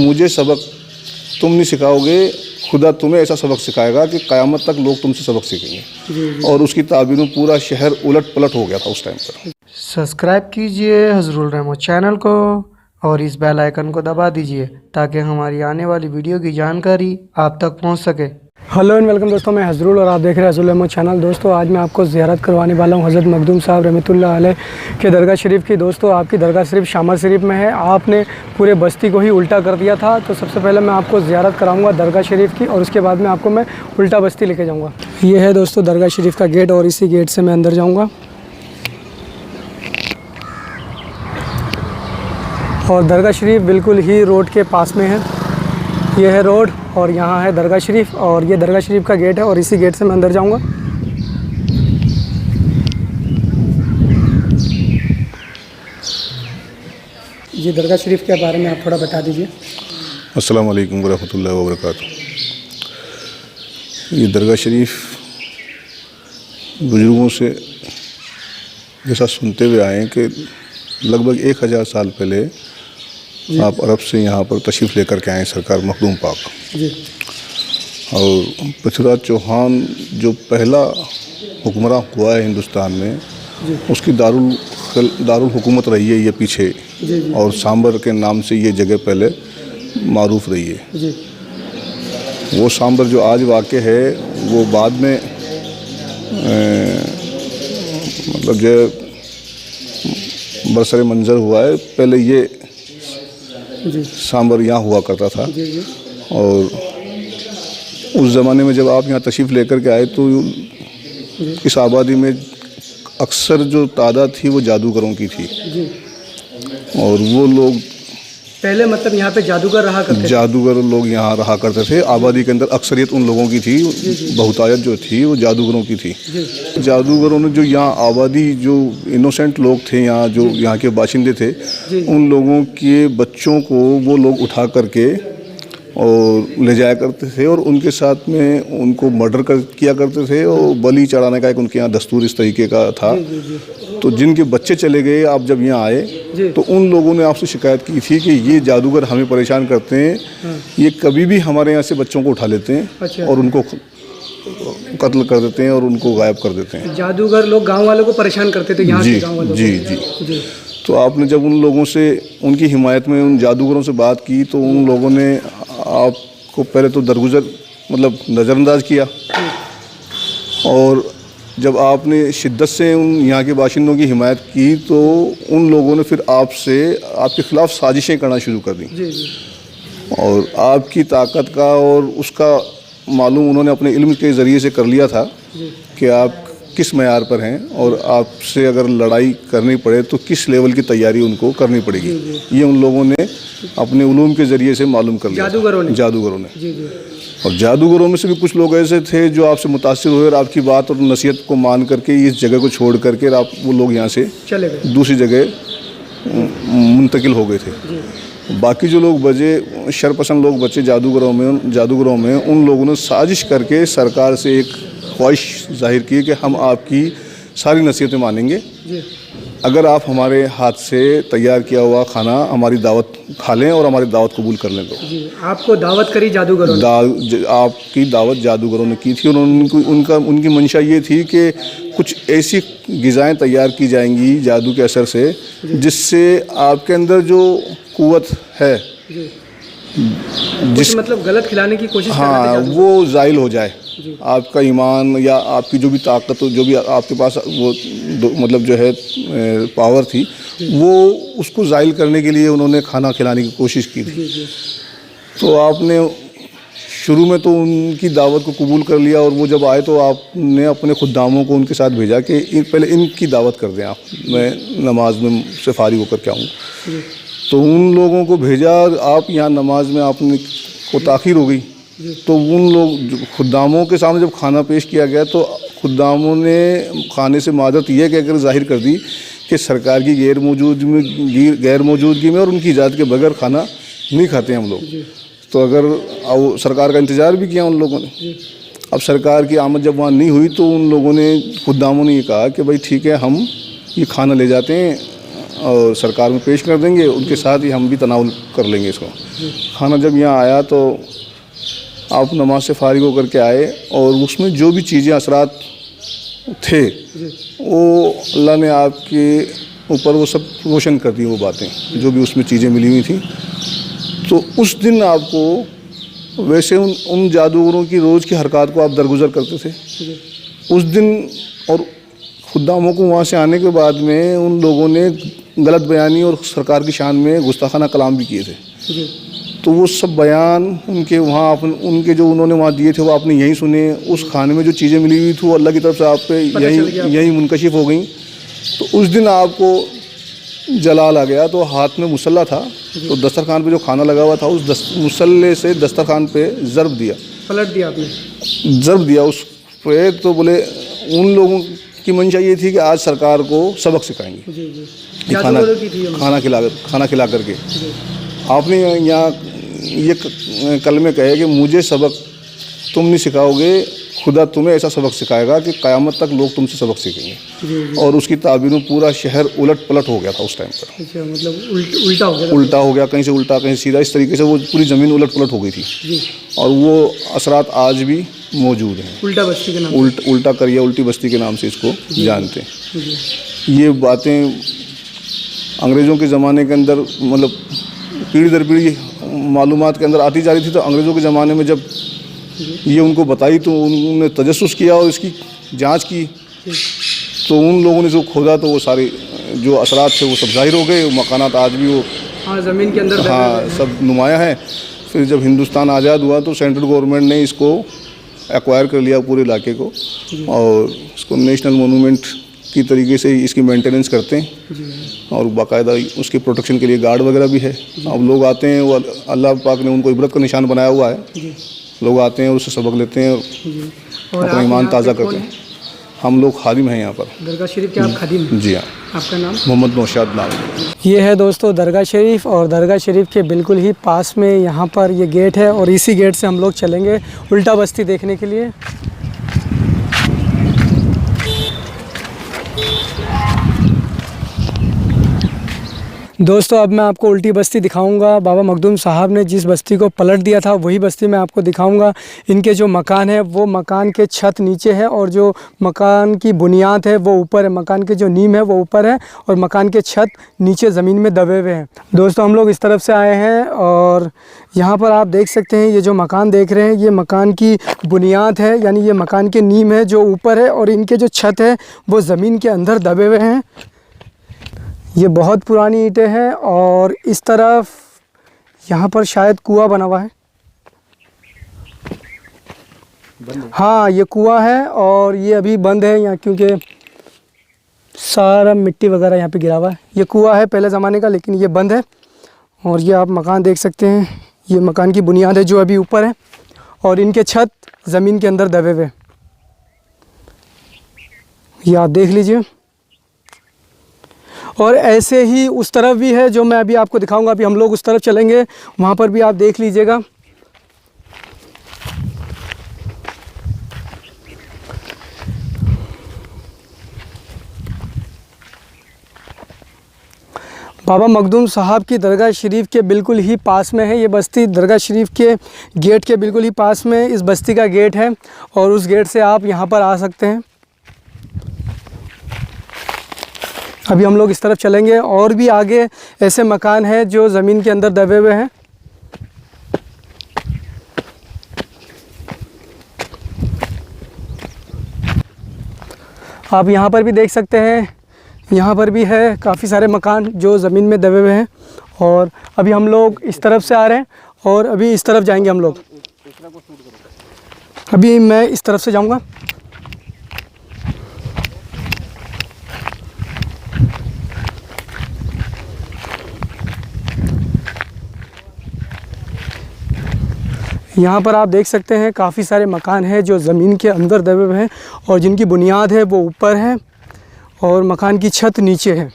मुझे सबक तुम नहीं सिखाओगे, खुदा तुम्हें ऐसा सबक सिखाएगा कि क़यामत तक लोग तुमसे सबक सीखेंगे। और उसकी ताबीर में पूरा शहर उलट पलट हो गया था उस टाइम पर। सब्सक्राइब कीजिए हज़रुल रहमत चैनल को और इस बेल आइकन को दबा दीजिए ताकि हमारी आने वाली वीडियो की जानकारी आप तक पहुंच सके। हेलो एंड वेलकम दोस्तों, मैं हज़रुल और आप देख रहे हैं हज़रुल रहमत चैनल। दोस्तों आज मैं आपको ज़ियारत करवाने वाला हूं हज़रत मखदूम साहब रहमतुल्लाह अलैह के दरगाह शरीफ की। दोस्तों आपकी दरगाह सिर्फ शामर शरीफ में है, आपने पूरे बस्ती को ही उल्टा कर दिया था। तो सबसे पहले मैं आपको ज़ियारत कराऊंगा दरगाह शरीफ की और उसके बाद में आपको मैं उल्टा बस्ती लेके जाऊँगा। ये है दोस्तों दरगाह शरीफ का गेट और इसी गेट से मैं अंदर जाऊँगा। और दरगाह शरीफ बिल्कुल ही रोड के पास में है। ये है रोड और यहाँ है दरगाह शरीफ और ये दरगाह शरीफ का गेट है और इसी गेट से मैं अंदर जाऊँगा। ये दरगाह शरीफ के बारे में आप थोड़ा बता दीजिए। अस्सलाम वालेकुम वरहमतुल्लाहि वबरकातुहू। ये दरगाह शरीफ बुज़ुर्गों से जैसा सुनते हुए आए हैं कि लगभग 1000 साल पहले आप अरब से यहाँ पर तशरीफ़ लेकर के आए सरकार मखदूम पाक जी। और पृथ्वीराज चौहान जो पहला हुक्मरान हुआ है हिंदुस्तान में, उसकी दारुल हुकूमत रही है ये पीछे जी। और सांबर के नाम से ये जगह पहले मारूफ रही है जी। वो सांबर जो आज वाक़ है वो बाद में मतलब जो बरसरे मंजर हुआ है। पहले ये सांबर यहाँ हुआ करता था। और उस ज़माने में जब आप यहाँ तशरीफ़ लेकर के आए तो इस आबादी में अक्सर जो तादाद थी वो जादूगरों की थी। और वो लोग पहले मतलब यहाँ पे जादूगर रहा करते थे। जादूगर लोग यहाँ रहा करते थे। आबादी के अंदर अक्सरियत उन लोगों की थी, बहुतायत जो थी वो जादूगरों की थी। जादूगरों ने जो यहाँ आबादी जो इनोसेंट लोग थे, यहाँ जो यहाँ के बाशिंदे थे, उन लोगों के बच्चों को वो लोग उठा करके और ले जाया करते थे और उनके साथ में उनको मर्डर किया करते थे और बलि चढ़ाने का एक उनके यहाँ दस्तूर इस तरीके का था। तो जिनके बच्चे चले गए, आप जब यहाँ आए तो उन लोगों ने आपसे शिकायत की थी कि ये जादूगर हमें परेशान करते हैं, ये कभी भी हमारे यहाँ से बच्चों को उठा लेते हैं और उनको कत्ल कर देते हैं और उनको गायब कर देते हैं। जादूगर लोग गांव वालों को परेशान करते थे यहाँ के गांव वालों को। जी। तो आपने जब उन लोगों से उनकी हिमायत में उन जादूगरों से बात की तो उन लोगों ने आपको पहले तो दरगुजर मतलब नज़रअंदाज किया और जब आपने शिद्दत से उन यहाँ के बाशिंदों की हिमायत की तो उन लोगों ने फिर आपके ख़िलाफ़ साजिशें करना शुरू कर दी। और आपकी ताकत का और उसका मालूम उन्होंने अपने इल्म के ज़रिए से कर लिया था कि आप किस मयार पर हैं और आपसे अगर लड़ाई करनी पड़े तो किस लेवल की तैयारी उनको करनी पड़ेगी। ये उन लोगों ने अपने उलूम के ज़रिए से मालूम कर लिया। जादूगरों ने। और जादूगरों में से भी कुछ लोग ऐसे थे जो आपसे मुतासिर हुए और आपकी बात और नसीहत को मान करके इस जगह को छोड़ करके आप वो लोग यहाँ से चले गए, दूसरी जगह मुंतकिल हो गए थे। बाकी जो लोग बचे शरपसंद लोग बचे जादूगरों में उन लोगों ने साजिश करके सरकार से एक ख्वाहिश जाहिर की कि हम आपकी सारी नसीहतें मानेंगे अगर आप हमारे हाथ से तैयार किया हुआ खाना हमारी दावत खा लें और हमारी दावत कबूल कर लें। तो आपको दावत करी जादूगरों ने? आपकी दावत जादूगरों ने की थी और उनकी मंशा ये थी कि कुछ ऐसी ग़िज़ाएँ तैयार की जाएंगी जादू के असर से जिससे आपके अंदर जो कुव्वत है मतलब गलत खिलाने की कोशिश वो ज़ाइल हो जाए। आपका ईमान या आपकी जो भी ताकत जो भी आपके पास वो मतलब जो है पावर थी वो उसको ज़ाइल करने के लिए उन्होंने खाना खिलाने की कोशिश की थी। तो आपने शुरू में तो उनकी दावत को कबूल कर लिया और वो जब आए तो आपने अपने खुद्दामों को उनके साथ भेजा कि पहले इनकी दावत कर दें आप, मैं नमाज में से फारिग होकर के आऊँ। तो उन लोगों को भेजा, आप यहाँ नमाज में आपने को ताख़ीर हो गई तो उन लोग खुद्दामों के सामने जब खाना पेश किया गया तो खुद्दामों ने खाने से मादत ये कहकर जाहिर कर दी कि सरकार की गैर मौजूदगी में और उनकी इजाज़त के बगैर खाना नहीं खाते हम लोग। तो अगर सरकार का इंतज़ार भी किया उन लोगों ने। अब सरकार की आमद जब वहाँ नहीं हुई तो उन लोगों ने खुद्दामों ने ये कहा कि भाई ठीक है हम ये खाना ले जाते हैं और सरकार में पेश कर देंगे, उनके साथ ही हम भी तनावुल कर लेंगे इसको। खाना जब यहाँ आया तो आप नमाज से फारिग होकर के आए और उसमें जो भी चीज़ें असरात थे वो अल्लाह ने आपके ऊपर वो सब रोशन कर दी, वो बातें जो भी उसमें चीज़ें मिली हुई थी। तो उस दिन आपको वैसे उन जादूगरों की रोज़ की हरकत को आप दरगुजर करते थे उस दिन, और खुदामों को वहाँ से आने के बाद में उन लोगों ने गलत बयानी और सरकार की शान में गुस्ताखाना कलाम भी किए थे। तो वो सब बयान उनके वहाँ उनके जो उन्होंने वहाँ दिए थे वो आपने यहीं सुने। उस खाने में जो चीज़ें मिली हुई थी वो अल्लाह की तरफ से आप पे यहीं मुनकशिफ हो गई। तो उस दिन आपको जलाल आ गया। तो हाथ में मुसल्ला था, तो दस्तरखान पे जो खाना लगा हुआ था उस मुसल्ले से दस्तरखान पे ज़रब दिया, पलट दिया आपने, ज़रब दिया उस पे। तो बोले उन लोगों की मंशा ये थी कि आज सरकार को सबक सिखाएंगे। जी खाना खिला करके आपने यहाँ ये कलमे कहे कि मुझे सबक तुम नहीं सिखाओगे, खुदा तुम्हें ऐसा सबक सिखाएगा कि क़यामत तक लोग तुमसे सबक सीखेंगे। और उसकी ताबीर में पूरा शहर उलट पलट हो गया था उस टाइम पर। अच्छा, मतलब उल्टा हो गया, उल्टा हो गया, कहीं से उल्टा कहीं सीधा, इस तरीके से वो पूरी ज़मीन उलट पलट हो गई थी। और वो असरात आज भी मौजूद हैं। उल्टा बस्ती के नाम, उल्टा करिया उल्टी बस्ती के नाम से इसको जानते हैं। ये बातें अंग्रेज़ों के ज़माने के अंदर मतलब पीढ़ी दर पीढ़ी मालूमात के अंदर आती जा रही थी। तो अंग्रेज़ों के ज़माने में जब ये उनको बताई तो उन्होंने तजस्सुस किया और इसकी जांच की। तो उन लोगों ने जो खोदा तो वो सारे जो असरात थे वो सब ज़ाहिर हो गए। मकानात आज भी वो ज़मीन के अंदर सब नुमाया है। फिर जब हिंदुस्तान आज़ाद हुआ तो सेंट्रल गवर्नमेंट ने इसको एक्वायर कर लिया पूरे इलाके को, और इसको नेशनल मोनूमेंट की तरीके से इसकी मेंटेनेंस करते हैं। और बाकायदा उसकी प्रोटेक्शन के लिए गार्ड वगैरह भी है। अब लोग आते हैं, वो अल्लाह पाक ने उनको इबरत का निशान बनाया हुआ है। लोग आते हैं, उससे सबक लेते हैं और अपना ईमान ताज़ा करते हैं। हम लोग खादिम हैं यहाँ पर दरगाह शरीफ के। आप खादिम? जी हाँ। आपका नाम? मोहम्मद नौशाद नाम। ये है दोस्तों दरगाह शरीफ, और दरगाह शरीफ के बिल्कुल ही पास में यहाँ पर ये गेट है, और इसी गेट से हम लोग चलेंगे उल्टा बस्ती देखने के लिए। दोस्तों अब मैं आपको उल्टी बस्ती दिखाऊंगा। बाबा मखदूम साहब ने जिस बस्ती को पलट दिया था वही बस्ती मैं आपको दिखाऊंगा। इनके जो मकान है वो मकान के छत नीचे है, और जो मकान की बुनियाद है वो ऊपर है। मकान के जो नींव है वो ऊपर है, और मकान के छत नीचे ज़मीन में दबे हुए हैं। दोस्तों हम लोग इस तरफ से आए हैं, और यहाँ पर आप देख सकते हैं ये जो मकान देख रहे हैं ये मकान की बुनियाद है, यानी ये मकान के नींव है जो ऊपर है, और इनके जो छत है वो ज़मीन के अंदर दबे हुए हैं। ये बहुत पुरानी ईंटें हैं, और इस तरफ यहाँ पर शायद कुआं बना हुआ है। हाँ ये कुआं है, और ये अभी बंद है यहाँ क्योंकि सारा मिट्टी वगैरह यहाँ पे गिरा हुआ है। ये कुआं है पहले ज़माने का, लेकिन ये बंद है। और ये आप मकान देख सकते हैं, ये मकान की बुनियाद है जो अभी ऊपर है, और इनके छत ज़मीन के अंदर दबे हुए। ये आप देख लीजिए। और ऐसे ही उस तरफ भी है जो मैं अभी आपको दिखाऊंगा। अभी हम लोग उस तरफ चलेंगे, वहाँ पर भी आप देख लीजिएगा। बाबा मखदूम साहब की दरगाह शरीफ के बिल्कुल ही पास में है ये बस्ती। दरगाह शरीफ के गेट के बिल्कुल ही पास में इस बस्ती का गेट है, और उस गेट से आप यहाँ पर आ सकते हैं। अभी हम लोग इस तरफ चलेंगे, और भी आगे ऐसे मकान हैं जो ज़मीन के अंदर दबे हुए हैं। आप यहाँ पर भी देख सकते हैं, यहाँ पर भी है काफ़ी सारे मकान जो ज़मीन में दबे हुए हैं। और अभी हम लोग इस तरफ से आ रहे हैं, और अभी इस तरफ जाएंगे हम लोग। अभी मैं इस तरफ से जाऊँगा। यहाँ पर आप देख सकते हैं काफ़ी सारे मकान हैं जो ज़मीन के अंदर दबे हुए हैं, और जिनकी बुनियाद है वो ऊपर है, और मकान की छत नीचे है।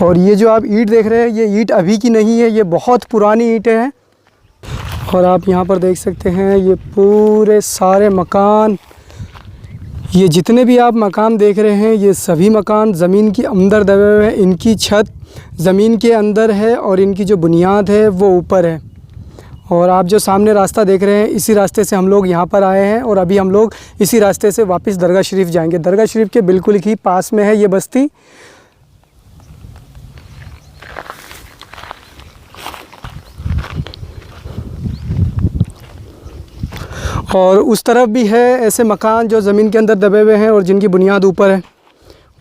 और ये जो आप ईंट देख रहे हैं ये ईंट अभी की नहीं है, ये बहुत पुरानी ईंटें हैं। और आप यहाँ पर देख सकते हैं ये पूरे सारे मकान ये जितने भी आप मकान देख रहे हैं ये सभी मकान ज़मीन के अंदर दबे हुए हैं। इनकी छत ज़मीन के अंदर है और इनकी जो बुनियाद है वो ऊपर है। और आप जो सामने रास्ता देख रहे हैं इसी रास्ते से हम लोग यहाँ पर आए हैं और अभी हम लोग इसी रास्ते से वापस दरगाह शरीफ जाएंगे। दरगाह शरीफ के बिल्कुल ही पास में है ये बस्ती। और उस तरफ भी है ऐसे मकान जो ज़मीन के अंदर दबे हुए हैं और जिनकी बुनियाद ऊपर है,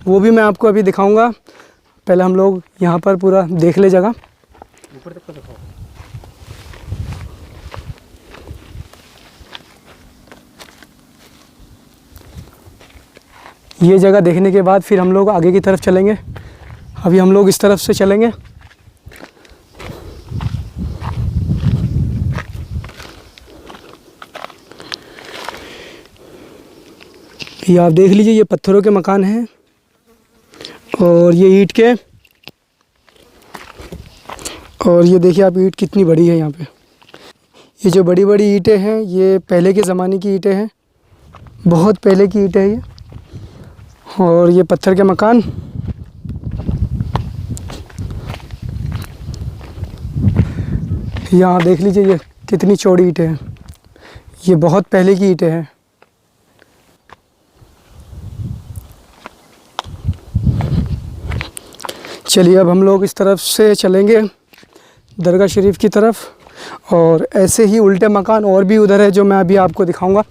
वो भी मैं आपको अभी दिखाऊंगा। पहले हम लोग यहाँ पर पूरा देख ले जगह। ऊपर तक दिखाओ। ये जगह देखने के बाद फिर हम लोग आगे की तरफ चलेंगे। अभी हम लोग इस तरफ से चलेंगे। ये आप देख लीजिए, ये पत्थरों के मकान हैं और ये ईंट के। और ये देखिए आप ईंट कितनी बड़ी है यहाँ पे। ये जो बड़ी बड़ी ईंटें हैं ये पहले के ज़माने की ईंटें हैं, बहुत पहले की ईंटें हैं ये। और ये पत्थर के मकान। यहाँ देख लीजिए ये कितनी चौड़ी ईंटें हैं, ये बहुत पहले की ईंटें हैं। चलिए अब हम लोग इस तरफ से चलेंगे दरगाह शरीफ की तरफ। और ऐसे ही उल्टे मकान और भी उधर है जो मैं अभी आपको दिखाऊंगा।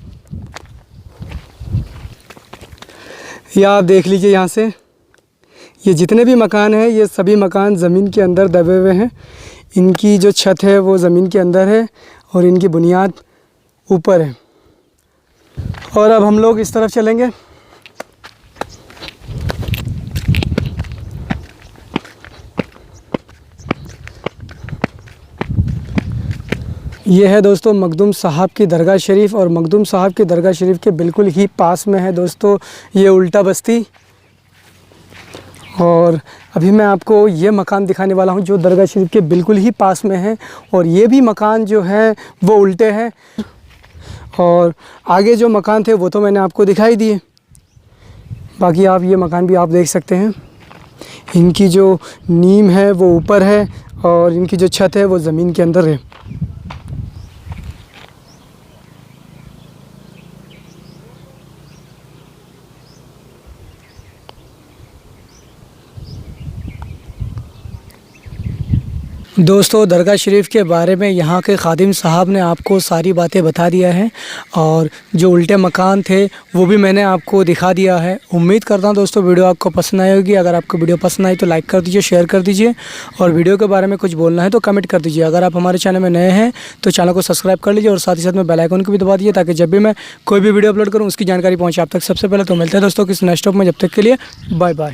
ये आप देख लीजिए यहाँ से, ये जितने भी मकान हैं ये सभी मकान ज़मीन के अंदर दबे हुए हैं। इनकी जो छत है वो ज़मीन के अंदर है और इनकी बुनियाद ऊपर है। और अब हम लोग इस तरफ चलेंगे। ये है दोस्तों मखदूम साहब की दरगाह शरीफ। और मखदूम साहब की दरगाह शरीफ के बिल्कुल ही पास में है दोस्तों ये उल्टा बस्ती। और अभी मैं आपको ये मकान दिखाने वाला हूँ जो दरगाह शरीफ के बिल्कुल ही पास में है। और ये भी मकान जो है वो उल्टे हैं। और आगे जो मकान थे वो तो मैंने आपको दिखाई दिए, बाकी आप ये मकान भी आप देख सकते हैं। इनकी जो नीम है वो ऊपर है और इनकी जो छत है वो ज़मीन के अंदर है। दोस्तों दरगाह शरीफ के बारे में यहाँ के खादिम साहब ने आपको सारी बातें बता दिया है। और जो उल्टे मकान थे वो भी मैंने आपको दिखा दिया है। उम्मीद करता हूँ दोस्तों वीडियो आपको पसंद आई होगी। अगर आपको वीडियो पसंद आई तो लाइक कर दीजिए, शेयर कर दीजिए। और वीडियो के बारे में कुछ बोलना है तो कमेंट कर दीजिए। अगर आप हमारे चैनल में नए हैं तो चैनल को सब्सक्राइब कर लीजिए और साथ ही साथ में बेल आइकन को भी दबा दीजिए ताकि जब भी मैं कोई भी वीडियो अपलोड करूँ उसकी जानकारी पहुँचे आप तक सबसे पहले। तो मिलते हैं दोस्तों किसी नेक्स्ट टॉपिक में, जब तक के लिए बाय बाय।